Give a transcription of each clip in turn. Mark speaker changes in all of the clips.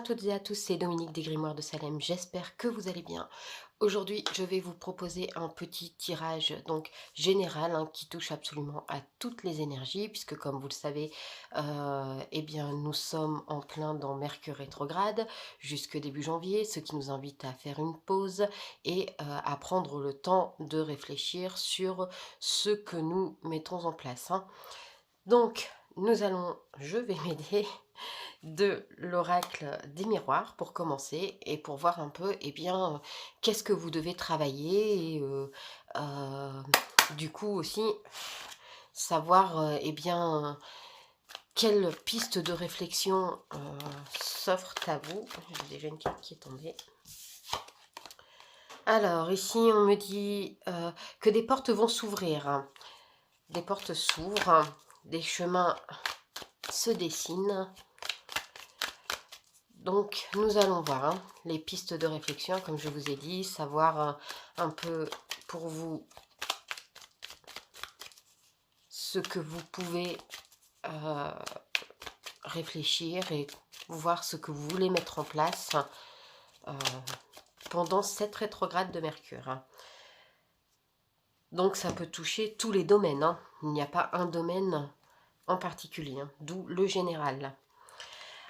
Speaker 1: à toutes et à tous, c'est Dominique des Grimoires de Salem, j'espère que vous allez bien. Aujourd'hui, je vais vous proposer un petit tirage donc général qui touche absolument à toutes les énergies, puisque comme vous le savez, eh bien, nous sommes en plein dans Mercure rétrograde jusque début janvier, ce qui nous invite à faire une pause et à prendre le temps de réfléchir sur ce que nous mettons en place. Donc, je vais m'aider de l'oracle des miroirs pour commencer et pour voir un peu, eh bien, qu'est-ce que vous devez travailler et euh, du coup aussi savoir, eh bien, quelle piste de réflexion s'offre à vous. J'ai déjà une carte qui est tombée. Alors, ici, on me dit que des portes vont s'ouvrir. Des portes s'ouvrent, des chemins se dessinent. Donc, nous allons voir les pistes de réflexion, comme je vous ai dit, savoir un peu pour vous ce que vous pouvez réfléchir et voir ce que vous voulez mettre en place euh, pendant cette rétrograde de Mercure. Donc, ça peut toucher tous les domaines. Il n'y a pas un domaine en particulier, d'où le général.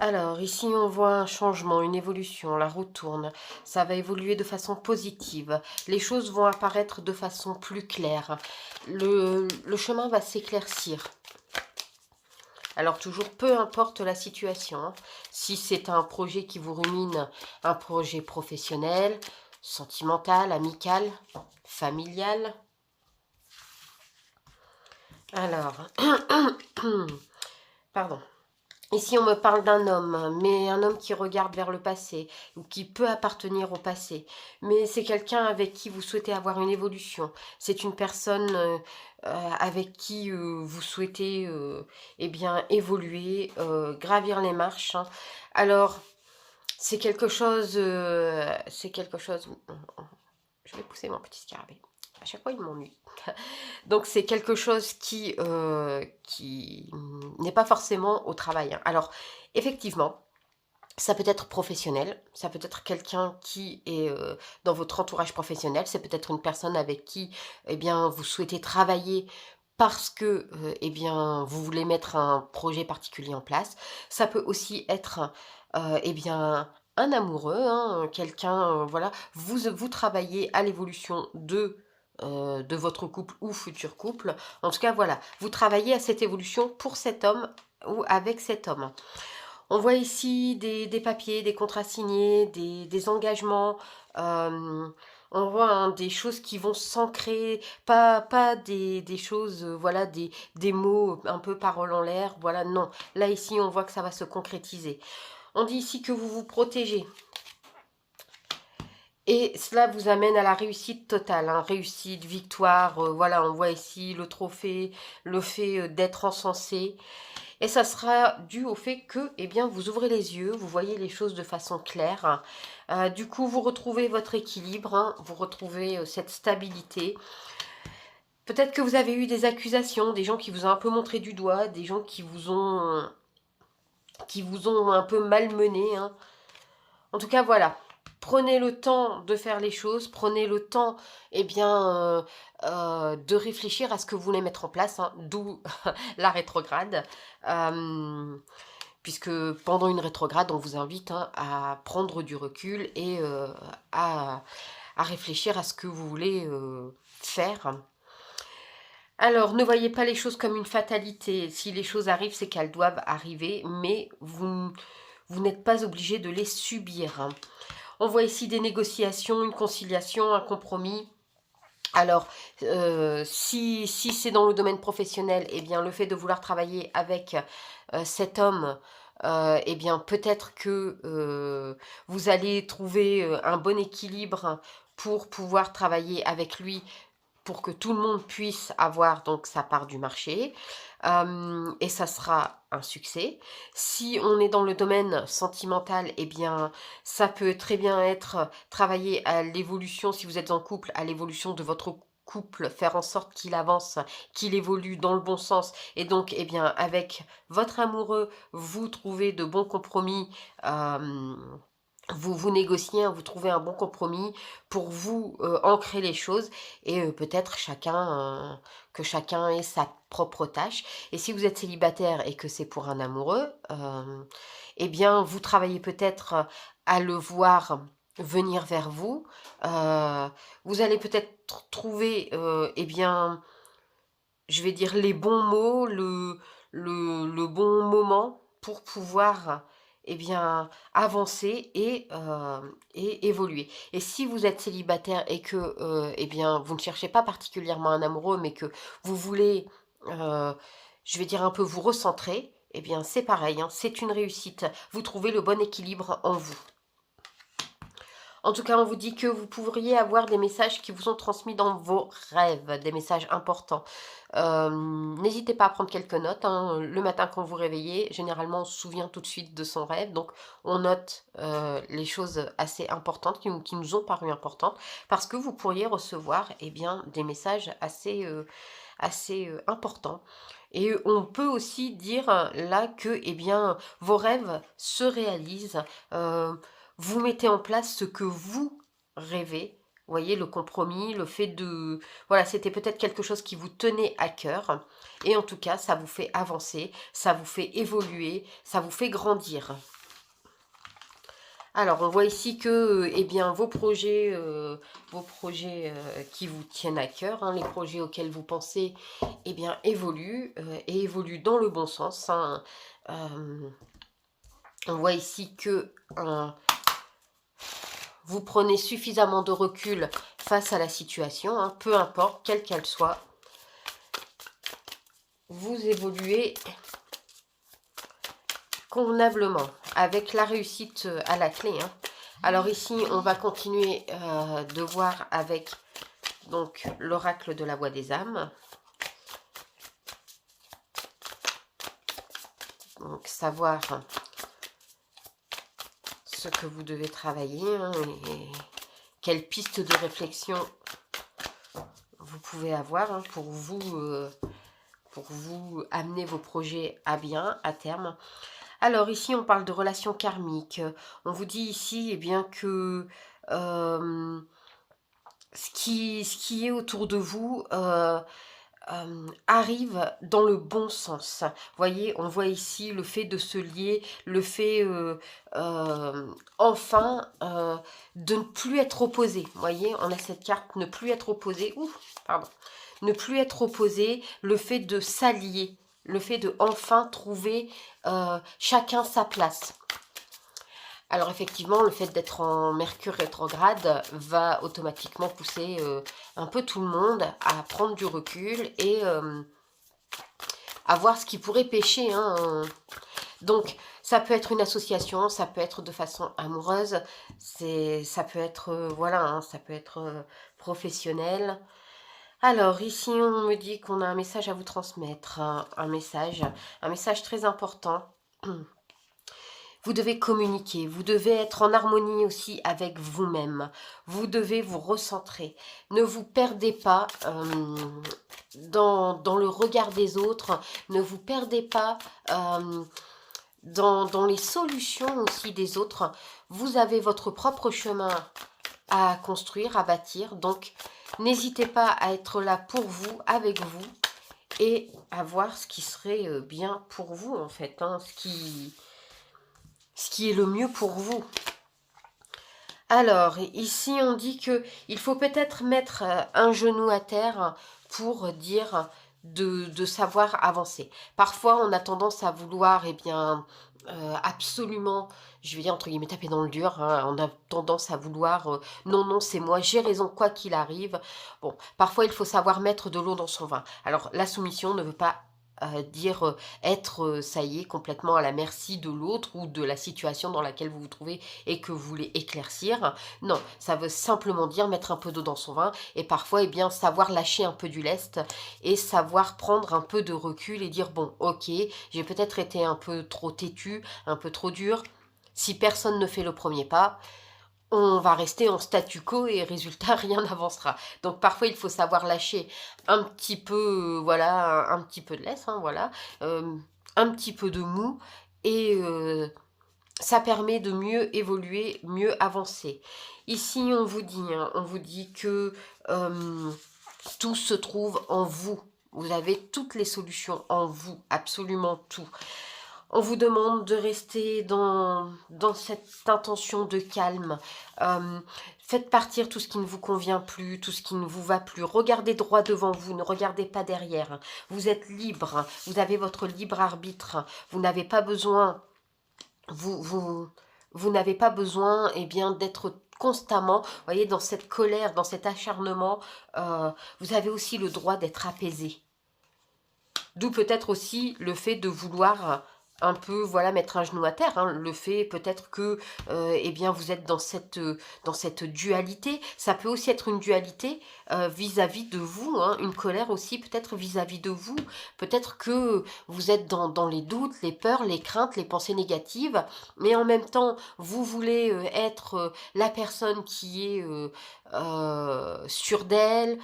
Speaker 1: Alors, ici, on voit un changement, une évolution, la roue tourne, ça va évoluer de façon positive, les choses vont apparaître de façon plus claire, le chemin va s'éclaircir. Alors, toujours, peu importe la situation, si c'est un projet qui vous rumine, un projet professionnel, sentimental, amical, familial. Alors, pardon. Ici, on me parle d'un homme, mais un homme qui regarde vers le passé, ou qui peut appartenir au passé. Mais c'est quelqu'un avec qui vous souhaitez avoir une évolution. C'est une personne avec qui vous souhaitez eh bien, évoluer, gravir les marches. Alors, c'est quelque chose... Je vais pousser mon petit scarabée. À chaque fois, il m'ennuie. Donc, c'est quelque chose qui n'est pas forcément au travail. Alors, effectivement, ça peut être professionnel, ça peut être quelqu'un qui est dans votre entourage professionnel, c'est peut-être une personne avec qui eh bien, vous souhaitez travailler parce que eh bien, vous voulez mettre un projet particulier en place. Ça peut aussi être eh bien, un amoureux, quelqu'un, voilà, vous travaillez à l'évolution de votre couple ou futur couple. En tout cas, voilà, vous travaillez à cette évolution pour cet homme ou avec cet homme. On voit ici des papiers, des contrats signés, des engagements. On voit des choses qui vont s'ancrer, pas des choses, voilà, des mots un peu paroles en l'air. Voilà, non. Là, ici, on voit que ça va se concrétiser. On dit ici que vous vous protégez. Et cela vous amène à la réussite totale, réussite, victoire, voilà, on voit ici le trophée, le fait d'être encensé. Et ça sera dû au fait que, eh bien, vous ouvrez les yeux, vous voyez les choses de façon claire. Du coup, vous retrouvez votre équilibre, vous retrouvez cette stabilité. Peut-être que vous avez eu des accusations, des gens qui vous ont un peu montré du doigt, des gens qui vous ont un peu malmené. En tout cas, voilà. Prenez le temps de faire les choses, prenez le temps eh bien, de réfléchir à ce que vous voulez mettre en place, d'où la rétrograde. Puisque pendant une rétrograde, on vous invite à prendre du recul et à réfléchir à ce que vous voulez faire. Alors, ne voyez pas les choses comme une fatalité. Si les choses arrivent, c'est qu'elles doivent arriver, mais vous n'êtes pas obligé de les subir. On voit ici des négociations, une conciliation, un compromis. Alors, si c'est dans le domaine professionnel, eh bien, le fait de vouloir travailler avec cet homme, eh bien, peut-être que vous allez trouver un bon équilibre pour pouvoir travailler avec lui, pour que tout le monde puisse avoir donc sa part du marché, et ça sera un succès. Si on est dans le domaine sentimental, eh bien, ça peut très bien être travailler à l'évolution, si vous êtes en couple, à l'évolution de votre couple, faire en sorte qu'il avance, qu'il évolue dans le bon sens et donc, eh bien, avec votre amoureux, vous trouvez de bons compromis, vous négociez, hein, vous trouvez un bon compromis pour vous, ancrer les choses et peut-être que chacun ait sa propre tâche et si vous êtes célibataire et que c'est pour un amoureux, eh bien, vous travaillez peut-être à le voir venir vers vous. Vous allez peut-être trouver, eh bien, je vais dire les bons mots, le bon moment pour pouvoir, eh bien, avancer et évoluer. Et si vous êtes célibataire et que, eh bien, vous ne cherchez pas particulièrement un amoureux, mais que vous voulez, je vais dire un peu vous recentrer, eh bien, c'est pareil, hein, c'est une réussite. Vous trouvez le bon équilibre en vous. En tout cas, on vous dit que vous pourriez avoir des messages qui vous sont transmis dans vos rêves, des messages importants. N'hésitez pas à prendre quelques notes, hein. Le matin quand vous réveillez, généralement on se souvient tout de suite de son rêve, donc on note les choses assez importantes qui nous ont paru importantes, parce que vous pourriez recevoir eh bien, des messages assez importants. Et on peut aussi dire là que eh bien, vos rêves se réalisent. Vous mettez en place ce que vous rêvez. Vous voyez, le compromis, le fait de... Voilà, c'était peut-être quelque chose qui vous tenait à cœur. Et en tout cas, ça vous fait avancer, ça vous fait évoluer, ça vous fait grandir. Alors, on voit ici que eh bien, vos projets qui vous tiennent à cœur, hein, les projets auxquels vous pensez, eh bien, évoluent et évoluent dans le bon sens. Hein. On voit ici que vous prenez suffisamment de recul face à la situation, hein, peu importe, quelle qu'elle soit. Vous évoluez convenablement, avec la réussite à la clé. Hein. Alors ici, on va continuer de voir avec donc l'oracle de la voix des âmes. Donc savoir ce que vous devez travailler, hein, et quelles pistes de réflexion vous pouvez avoir, hein, pour vous amener vos projets à bien, à terme. Alors ici, on parle de relations karmiques. On vous dit ici eh bien, que ce qui est autour de vous arrive dans le bon sens. Vous voyez, on voit ici le fait de se lier, le fait enfin de ne plus être opposé. Vous voyez, on a cette carte ne plus être opposé. Ouh, pardon. Ne plus être opposé, le fait de s'allier, le fait de enfin trouver chacun sa place. Alors effectivement, le fait d'être en Mercure rétrograde va automatiquement pousser un peu tout le monde à prendre du recul et à voir ce qui pourrait pêcher. Hein. Donc, ça peut être une association, ça peut être de façon amoureuse, ça peut être, voilà, hein, ça peut être professionnel. Alors, ici, on me dit qu'on a un message à vous transmettre, un message très important. Vous devez communiquer, vous devez être en harmonie aussi avec vous-même. Vous devez vous recentrer. Ne vous perdez pas dans le regard des autres. Ne vous perdez pas dans les solutions aussi des autres. Vous avez votre propre chemin à construire, à bâtir. Donc, n'hésitez pas à être là pour vous, avec vous, et à voir ce qui serait bien pour vous, en fait. Hein, ce qui est le mieux pour vous. Alors, ici, on dit que il faut peut-être mettre un genou à terre pour dire de savoir avancer. Parfois, on a tendance à vouloir, eh bien, absolument, je vais dire entre guillemets, taper dans le dur. Hein, on a tendance à vouloir, non, non, c'est moi, j'ai raison, quoi qu'il arrive. Bon, parfois, il faut savoir mettre de l'eau dans son vin. Alors, la soumission ne veut pas dire être, ça y est, complètement à la merci de l'autre ou de la situation dans laquelle vous vous trouvez et que vous voulez éclaircir. Non, ça veut simplement dire mettre un peu d'eau dans son vin et parfois, eh bien, savoir lâcher un peu du lest et savoir prendre un peu de recul et dire, bon, ok, j'ai peut-être été un peu trop têtu, un peu trop dur. Si personne ne fait le premier pas, on va rester en statu quo et résultat, rien n'avancera. Donc parfois, il faut savoir lâcher un petit peu, voilà, un petit peu de laisse, hein, voilà, un petit peu de mou et ça permet de mieux évoluer, mieux avancer. Ici, on vous dit, hein, on vous dit que tout se trouve en vous. Vous avez toutes les solutions en vous, absolument tout. On vous demande de rester dans cette intention de calme. Faites partir tout ce qui ne vous convient plus, tout ce qui ne vous va plus. Regardez droit devant vous, ne regardez pas derrière. Vous êtes libre, vous avez votre libre arbitre. Vous n'avez pas besoin, vous n'avez pas besoin bien, d'être constamment, voyez, dans cette colère, dans cet acharnement. Vous avez aussi le droit d'être apaisé. D'où peut-être aussi le fait de vouloir un peu, voilà, mettre un genou à terre, hein. Le fait peut-être que, bien, vous êtes dans cette dualité. Ça peut aussi être une dualité vis-à-vis de vous, hein, une colère aussi peut-être vis-à-vis de vous. Peut-être que vous êtes dans les doutes, les peurs, les craintes, les pensées négatives, mais en même temps, vous voulez être la personne qui est sûre d'elle,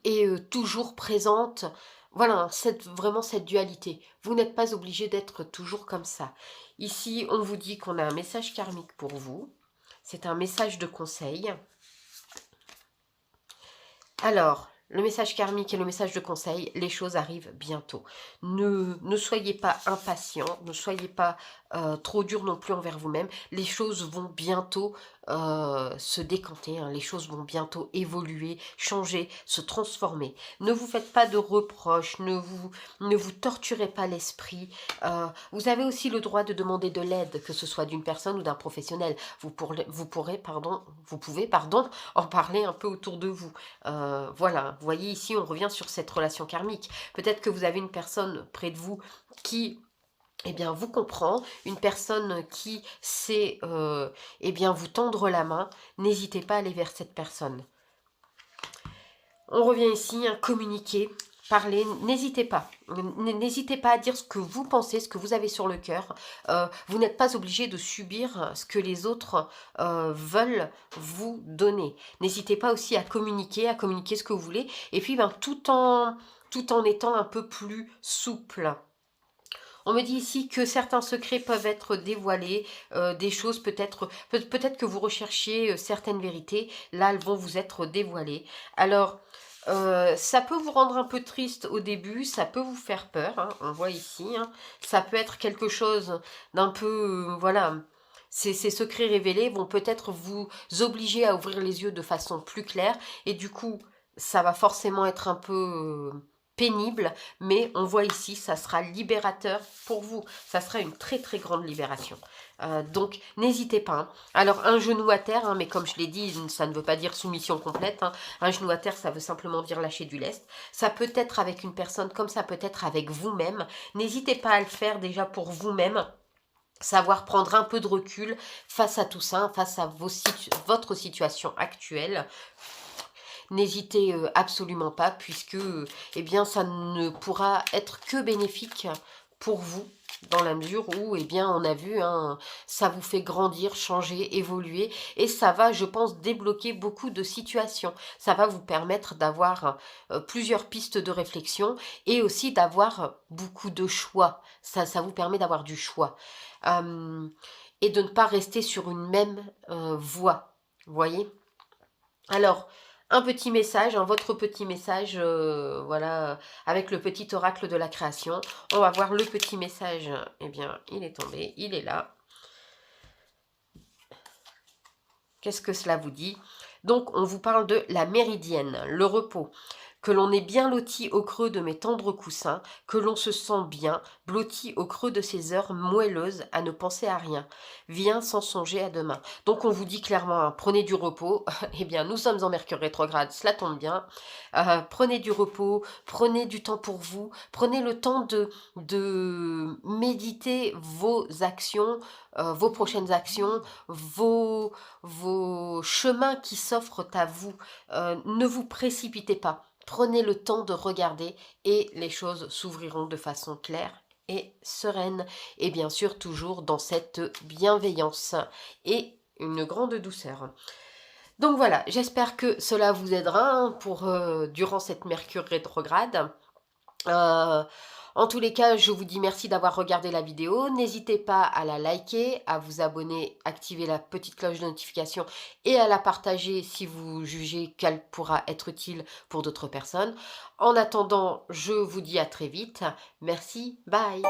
Speaker 1: et toujours présente. Voilà, vraiment cette dualité. Vous n'êtes pas obligé d'être toujours comme ça. Ici, on vous dit qu'on a un message karmique pour vous. C'est un message de conseil. Alors, le message karmique et le message de conseil, les choses arrivent bientôt. Ne soyez pas impatient, ne soyez pas trop dur non plus envers vous-même. Les choses vont bientôt se décanter, hein. Les choses vont bientôt évoluer, changer, se transformer. Ne vous faites pas de reproches, ne vous torturez pas l'esprit. Vous avez aussi le droit de demander de l'aide, que ce soit d'une personne ou d'un professionnel. Vous pouvez, en parler un peu autour de vous. Voilà, vous voyez ici, on revient sur cette relation karmique. Peut-être que vous avez une personne près de vous qui vous comprend, une personne qui sait vous tendre la main. N'hésitez pas à aller vers cette personne. On revient ici, hein, communiquer, parler, n'hésitez pas. N'hésitez pas à dire ce que vous pensez, ce que vous avez sur le cœur. Vous n'êtes pas obligé de subir ce que les autres veulent vous donner. N'hésitez pas aussi à communiquer ce que vous voulez. Et puis, tout en étant un peu plus souple. On me dit ici que certains secrets peuvent être dévoilés, des choses peut-être que vous recherchiez certaines vérités, là elles vont vous être dévoilées. Alors, ça peut vous rendre un peu triste au début, ça peut vous faire peur, hein, on voit ici, hein. Ça peut être quelque chose d'un peu, voilà, ces secrets révélés vont peut-être vous obliger à ouvrir les yeux de façon plus claire, et du coup, ça va forcément être un peu pénible, mais on voit ici, ça sera libérateur pour vous. Ça sera une très très grande libération. Donc, n'hésitez pas, hein. Alors, un genou à terre, hein, mais comme je l'ai dit, ça ne veut pas dire soumission complète, hein. Un genou à terre, ça veut simplement dire lâcher du lest. Ça peut être avec une personne, comme ça peut être avec vous-même. N'hésitez pas à le faire déjà pour vous-même. Savoir prendre un peu de recul face à tout ça, face à votre situation actuelle. N'hésitez absolument pas, puisque ça ne pourra être que bénéfique pour vous, dans la mesure où, on a vu, hein, ça vous fait grandir, changer, évoluer, et ça va, je pense, débloquer beaucoup de situations. Ça va vous permettre d'avoir plusieurs pistes de réflexion, et aussi d'avoir beaucoup de choix. Ça vous permet d'avoir du choix. Et de ne pas rester sur une même voie, vous voyez ? Alors, un petit message, hein, votre petit message, voilà, avec le petit oracle de la création. On va voir le petit message. Il est tombé, il est là. Qu'est-ce que cela vous dit? Donc, on vous parle de la méridienne, le repos. Que l'on est bien loti au creux de mes tendres coussins, que l'on se sent bien, blotti au creux de ces heures moelleuses à ne penser à rien. Viens sans songer à demain. Donc on vous dit clairement, hein, prenez du repos. Nous sommes en Mercure rétrograde, cela tombe bien. Prenez du repos, prenez du temps pour vous, prenez le temps de méditer vos actions, vos prochaines actions, vos chemins qui s'offrent à vous. Ne vous précipitez pas. Prenez le temps de regarder et les choses s'ouvriront de façon claire et sereine. Et bien sûr, toujours dans cette bienveillance. Et une grande douceur. Donc voilà, j'espère que cela vous aidera, hein, pour, durant cette Mercure rétrograde. Heu, En tous les cas, je vous dis merci d'avoir regardé la vidéo. N'hésitez pas à la liker, à vous abonner, activer la petite cloche de notification et à la partager si vous jugez qu'elle pourra être utile pour d'autres personnes. En attendant, je vous dis à très vite. Merci, bye.